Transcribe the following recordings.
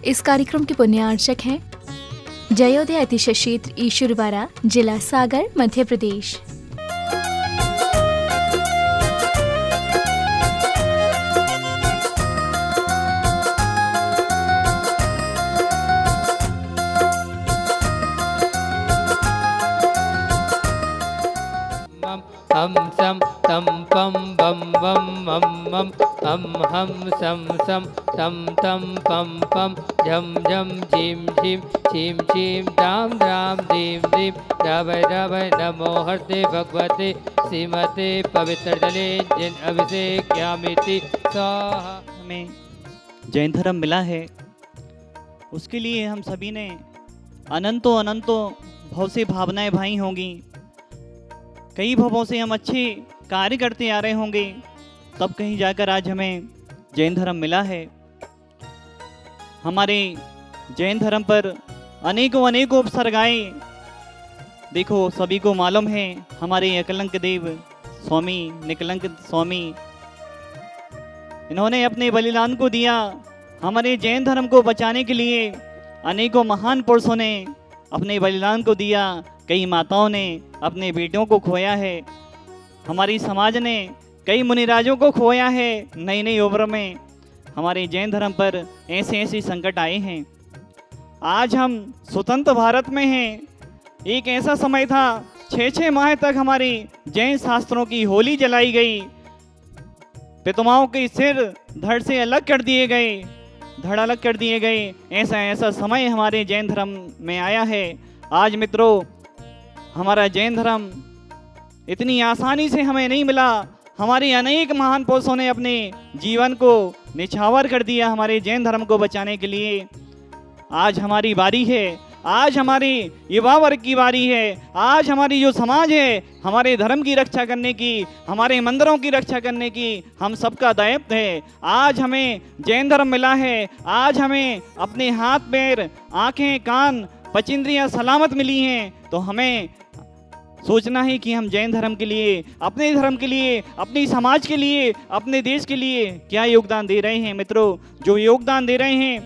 इस कार्यक्रम के पुण्यार्चक हैं जयोदय अतिशय क्षेत्र ईश्वरवाड़ा, जिला सागर, मध्य प्रदेश। हम सम तम पम बम बम मम मम हम सम सम तम तम पम पम झम झम झीम झीम छीम छीम दाम दाम दीम दीम दावय दावय नमो हरते भगवते श्रीमते पवित्र जले जिन अभिषेक यामिति स्वाहा। हमें जैन धर्म मिला है, उसके लिए हम सभी ने अनंतों अनंतों भाव से भावनाएं भाई होंगी। कई भवों से हम अच्छे कार्य करते आ रहे होंगे, तब कहीं जाकर आज हमें जैन धर्म मिला है। हमारे जैन धर्म पर अनेकों अनेकों उपसर्ग आए। देखो, सभी को मालूम है, हमारे अकलंक देव स्वामी निकलंक स्वामी, इन्होंने अपने बलिदान को दिया हमारे जैन धर्म को बचाने के लिए। अनेकों महान पुरुषों ने अपने बलिदान को दिया। कई माताओं ने अपने बेटों को खोया है। हमारी समाज ने कई मुनिराजों को खोया है। नई नई उम्र में हमारे जैन धर्म पर ऐसे ऐसे संकट आए हैं। आज हम स्वतंत्र भारत में हैं। एक ऐसा समय था 6-6 माह तक हमारे जैन शास्त्रों की होली जलाई गई। पितामहों के सिर धड़ से अलग कर दिए गए, धड़ अलग कर दिए गए। ऐसा समय हमारे जैन धर्म में आया है। आज मित्रों, हमारा जैन धर्म इतनी आसानी से हमें नहीं मिला। हमारे अनेक महान पुरुषों ने अपने जीवन को निछावर कर दिया हमारे जैन धर्म को बचाने के लिए। आज हमारी बारी है, आज हमारी युवा वर्ग की बारी है। आज हमारी जो समाज है, हमारे धर्म की रक्षा करने की, हमारे मंदिरों की रक्षा करने की हम सबका दायित्व है। आज हमें जैन धर्म मिला है। आज हमें अपने हाथ पैर आँखें कान पचिंद्रियाँ सलामत मिली हैं। तो हमें सोचना है कि हम जैन धर्म के लिए, अपने धर्म के लिए, अपनी समाज के लिए, अपने देश के लिए क्या योगदान दे रहे हैं। मित्रों, जो योगदान दे रहे हैं,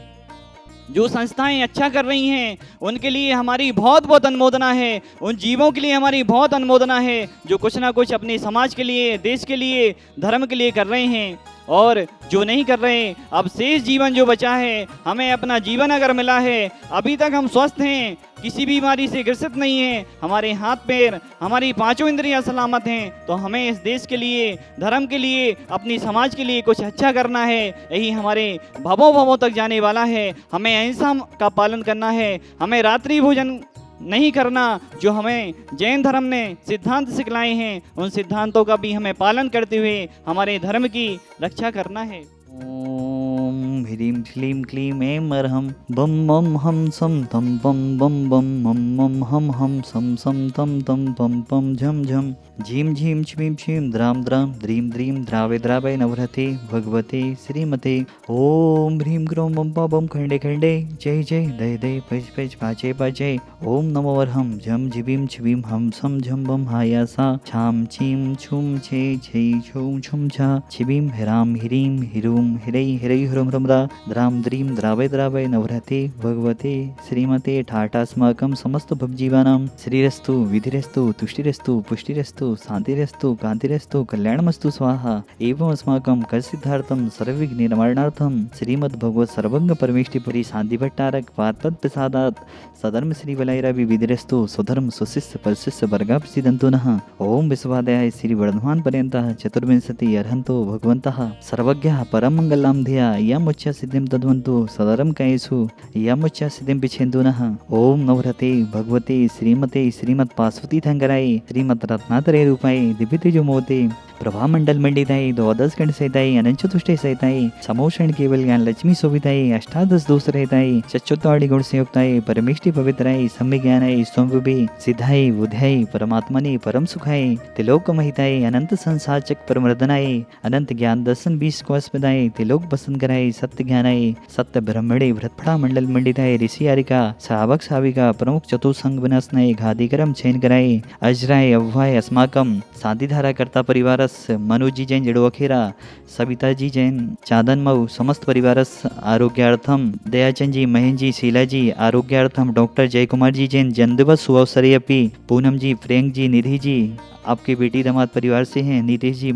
जो संस्थाएं अच्छा कर रही हैं, उनके लिए हमारी बहुत बहुत अनुमोदना है। उन जीवों के लिए हमारी बहुत अनुमोदना है जो कुछ ना कुछ अपने समाज के लिए, देश के लिए, धर्म के लिए कर रहे हैं। और जो नहीं कर रहे, अब शेष जीवन जो बचा है, हमें अपना जीवन अगर मिला है, अभी तक हम स्वस्थ हैं, किसी बीमारी से ग्रसित नहीं हैं, हमारे हाथ पैर, हमारी पांचों इंद्रियां सलामत हैं, तो हमें इस देश के लिए, धर्म के लिए, अपनी समाज के लिए कुछ अच्छा करना है। यही हमारे भवों भवों तक जाने वाला है। हमें अहिंसा का पालन करना है। हमें रात्रि भोजन नहीं करना, जो हमें जैन धर्म ने सिद्धांत सिखलाए हैं, उन सिद्धांतों का भी हमें पालन करते हुए हमारे धर्म की रक्षा करना है। ओम ह्रीं क्लीं क्लीं ऐं अर्हं बम मम हम सम तम बम बम बम मम मम हम सम सम तम तम पम पम झम झम झीम झीम छीम छीम द्राम द्राम द्रीं द्रीं द्रावे द्रावे नवरते भगवते श्रीमते। ओम ह्रीं ग्रों बम बम खंडे खंडे जय जय दय दय पच पच पाचे पाचे। ओम नमो अर्हं झम झिबीम छिबीम हम सम झम बम हायासा छाम छीम छुम छे छे छुम छुम छा छिबीम हिराम हिरीं हिरूम हिरै हिरै हुरम ह्रमरा द्राम द्रीं द्रावय द्रावय नवरते भगवते श्रीमते। ठाटास्माकं समस्त भवजीवानां श्रीरस्तु विधिरस्तु तुष्टिरस्तु पुष्टिरस्तु शांतिरस्तु कांतिरस्तु कल्याणमस्तु स्वाहा। एवं अस्माकं कसिद्धार्थं सर्वविघ्न निवारणार्थं श्रीमद् भगवत सर्वंग परमेष्टिपुरी शांति भट्टारक पादपद प्रसादात् सधर्म श्री वलयरवि विधिरस्तु स्वधर्म सुशिष्य परशिष्य वर्गा प्रसिद्धन्तु नः। ओम विश्वादयाय श्री वर्धमान पर्यन्तः चतुर्विंशति अर्हन्तो भगवन्तः सर्वज्ञः परम मंगलां धिया यमुच्च सिद्धिं तद्वन्तु सदरम कयेषु यमुच्च सिद्धिं पिछेन्दु नः। ओम नवरते भगवते श्रीमते श्रीमत् पार्वती थंगराय श्रीमत् रत्नात्रय रूपाय दिव्य तेजोमूर्ते प्रभा मंडल मंडिताय द्वादश गण सहिताय अनंत चतुष्टय सहिताय समोषण केवल ज्ञान लक्ष्मी शोभिताय अष्टादश दोष रहताय चतुर्वाणी गुण संयुक्ताय परमेष्टि पवित्राय सम्य ज्ञानाय स्वयंभुवे सिद्धाय बुद्धाय परमात्मने परम सुखाय तिलोक महिताय अनंत संसाचक परमर्दनाय अनंत ज्ञान दर्शन 20 कोस्पदाय तिलोक बसन कराय सत्य ज्ञानाय सत्य ब्रह्मणे भ्रतफड़ा मंडल मंडिताय ऋषि आरिका सावक साविका प्रमुख चतुसंग विनाशनाय घादिकरम छेन कराय अजराय अव्वाय अस्माकम शांतिधारा कर्ता परिवार परिवारस मनोज जी जैन जड़ोखेरा, सविता जी जैन चांदन मऊ समस्त परिवारस आरोग्यार्थम, दयाचंद जी, महेंद्र जी, शीला जी आरोग्यार्थम, डॉक्टर जय कुमार जी जैन जन्मदिवस सुअवसरे अपी, पूनम जी, प्रियंक जी, निधि जी आपके बेटी दामाद परिवार से हैं, नीतीश जी,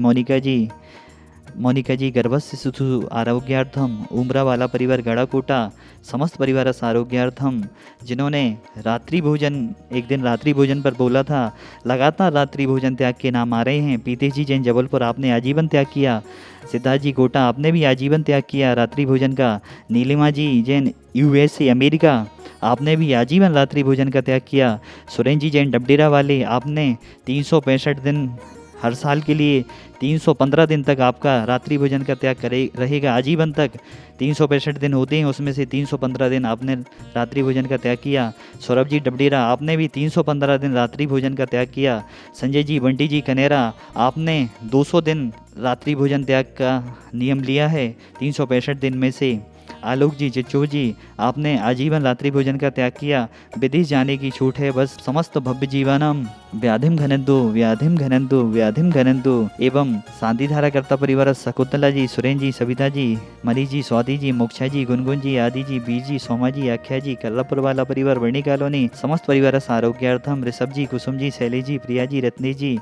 मोनिका जी गर्भस्थ शिशु आरोग्यार्थम, उमरा वाला परिवार गड़ाकोटा समस्त परिवार आरोग्यार्थम, जिन्होंने रात्रि भोजन एक दिन रात्रि भोजन पर बोला था, लगातार रात्रि भोजन त्याग के नाम आ रहे हैं। पीतेश जी जैन जबलपुर आपने आजीवन त्याग किया, सिद्धार्थ जी गोटा आपने भी आजीवन त्याग किया रात्रि भोजन का, नीलिमा जी जैन USA अमेरिका आपने भी आजीवन रात्रि भोजन का त्याग किया, सुरेंद्र जी जैन डबडेरा वाले आपने 365 दिन हर साल के लिए 315 दिन तक आपका रात्रि भोजन का त्याग रहेगा आजीवन तक। 365 दिन होते हैं, उसमें से 315 दिन आपने रात्रि भोजन का त्याग किया। सौरभ जी डबडेरा आपने भी 315 दिन रात्रि भोजन का त्याग किया। संजय जी, बंटी जी कनेरा आपने 200 दिन रात्रि भोजन त्याग का नियम लिया है 365 दिन में से। आलोक जी, चिच्चू जी आपने आजीवन रात्रि भोजन का त्याग किया, विदेश जाने की छूट है बस। समस्त भव्य जीवनम व्याधिम घनंतु एवं शांतिधारा कर्ता परिवार शकुंतला जी, सुरेंद्र जी, सविता जी, मनी जी, स्वाति जी, मोक्षा जी, गुनगुन जी, आदि जी, बीज जी, सोमा जी, आख्या जी, कल्लापुर वाला परिवार, वर्णी कॉलोनी समस्त परिवार आरोग्यार्थम, ऋषभ जी, कुसुम जी, शैली जी, प्रिया जी, रत्नेश जी,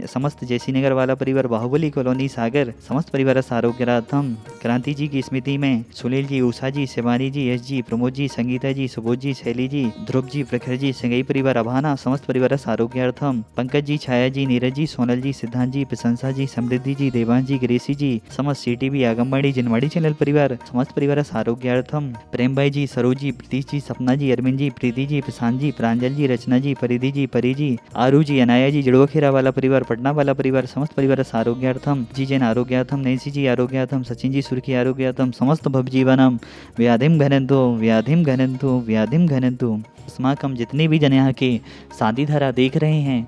समस्त जैसी नगर वाला परिवार, बाहुबली कॉलोनी सागर समस्त परिवार आरोग्यार्थम, क्रांति जी की स्मृति में सुनील जी, उषा जी, शिवानी जी, यश जी, प्रमोद जी, संगीता जी, सुबोध जी, शैली जी, ध्रुव जी, प्रखर जी, संगई परिवार अभाना समस्त परिवार आरोग्यार्थम, पंकज जी, छाया जी, नीरज जी, सोनल जी, सिद्धांत जी, प्रशंसा जी, समृद्धि जी, देवांश जी, ग्रेसी जी, समस्त CTV आगमबाड़ी जिनवाड़ी चैनल परिवार समस्त परिवार आरोग्यार्थम, प्रेम भाई जी, सरोज जी, प्रीतीश जी, सपना जी, अरविंद जी, प्रीति जी, प्रशांत जी, प्रांजल जी, रचना जी, परिधि जी, परी जी, आरू जी, अनाया जी, जड़ुआखेरा वाला परिवार, पटना वाला परिवार समस्त परिवार आरोग्यार्थम, जी जैन आरोग्यार्थम, नैन्सी जी आरोग्यार्थम, सचिन जी सुर्खी आरोग्यार्थम, समस्त भव जीवनम व्याधिम घनंतु। अस्माकम जितने भी जन यहाँ के शांतिधारा देख रहे हैं,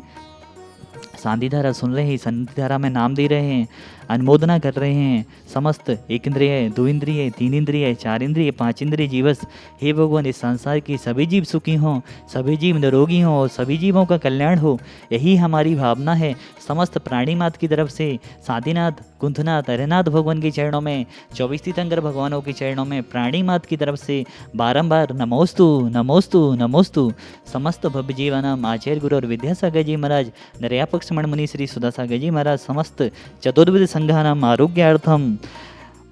शांतिधारा सुन रहे हैं, शांतिधारा में नाम दे रहे हैं, अनुमोदना कर रहे हैं, समस्त 1 इंद्रिय, 2 इंद्रिय, 3 इंद्रिय, 4 इंद्रिय, 5 इंद्रिय जीवस, हे भगवान इस संसार के सभी जीव सुखी हों, सभी जीव निरोगी हों और सभी जीवों का कल्याण हो, यही हमारी भावना है। समस्त प्राणी मात की तरफ से साधीनाथ, कुंथनाथ, हरिनाथ भगवान के चरणों में, 24 तीर्थंकर भगवानों के चरणों में, प्राणी मात की तरफ से बारंबार नमोस्तु। समस्त भव्य जीवनम आचार्य गुरु और विद्यासागर जी महाराज, निर्यापक श्रमण मुनि श्री सुधासागर जी महाराज, समस्त चतुर्विध संघानाम आरोग्यार्थम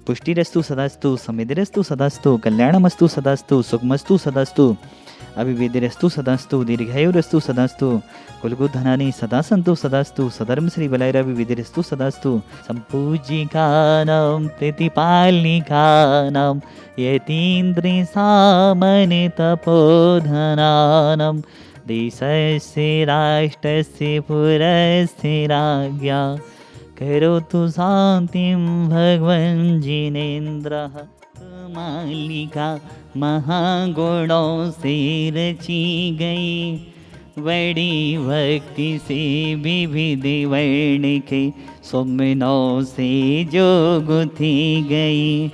पुष्टिरस्तु सदास्तु, समितिरस्तु सदास्तु, कल्याणमस्तु सदास्तु, सुखमस्तु सदास्तु, अभिवेदिरस्तु सदास्तु, दीर्घायुरस्तु सदास्तु, कुलगुधनानि सदा सन्तु सदास्तु, सधर्म श्री बलैरविविदिरस्तु सदास्तु, सम्पूजिकानां प्रतिपालनिकानां यतीन्द्रि सामनि तपोधनानां, देशस्य राष्ट्रस्य पुरस्य राज्ञा, करोतु शान्तिं भगवन् जिनेन्द्रः। मालिका महागुणों से रची गई, बड़ी भक्ति से विविध वर्ण के सुमनों से जो गुथी गई,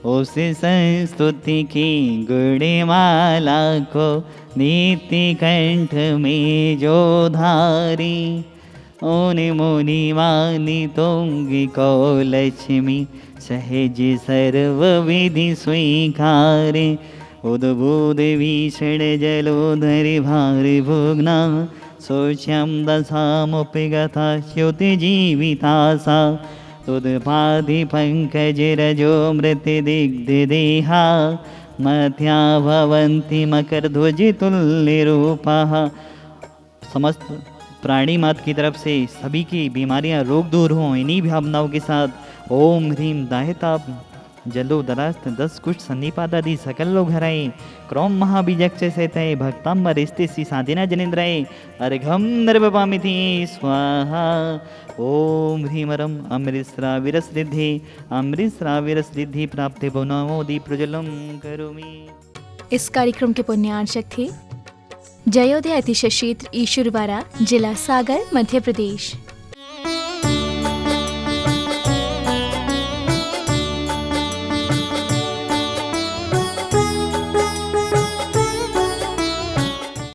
उस संस्तुति की गुणमाला को नित्य कंठ में जो धारी, उन मुनि मानी तुंगी को लक्ष्मी सहज सर्व विधि स्वीकारे, उद्बुध भीषण जलोधर भार भुग्ना, शोच्यम दशामुपगता च्युति जीवितासा, तुदपाधि पंकज रजो मृत दिग्ध देहा, मध्या भवन्ति मकर ध्वज तुल्य रूपा। समस्त प्राणी मात की तरफ से सभी की बीमारियां रोग दूर हों, इन्हीं भावनाओं के साथ ओम ह्रीम दाहिताप जलो दरास्त 10 कुछ सन्निपादादि सकल लोग हराए, क्रोम महाबीजक सहते भक्ताम रिश्ते सी साधिना जनेन्द्राय, अर्घम नर्वपामिति स्वाहा। ओम ह्रीमरम अमृतस्राविरसृद्धि प्राप्ते भुवनमोदि प्रज्वलम करोमि। इस कार्यक्रम के पुण्यार्चक थे जयोदय अतिशय क्षेत्र ईश्वरवारा, जिला सागर, मध्य प्रदेश।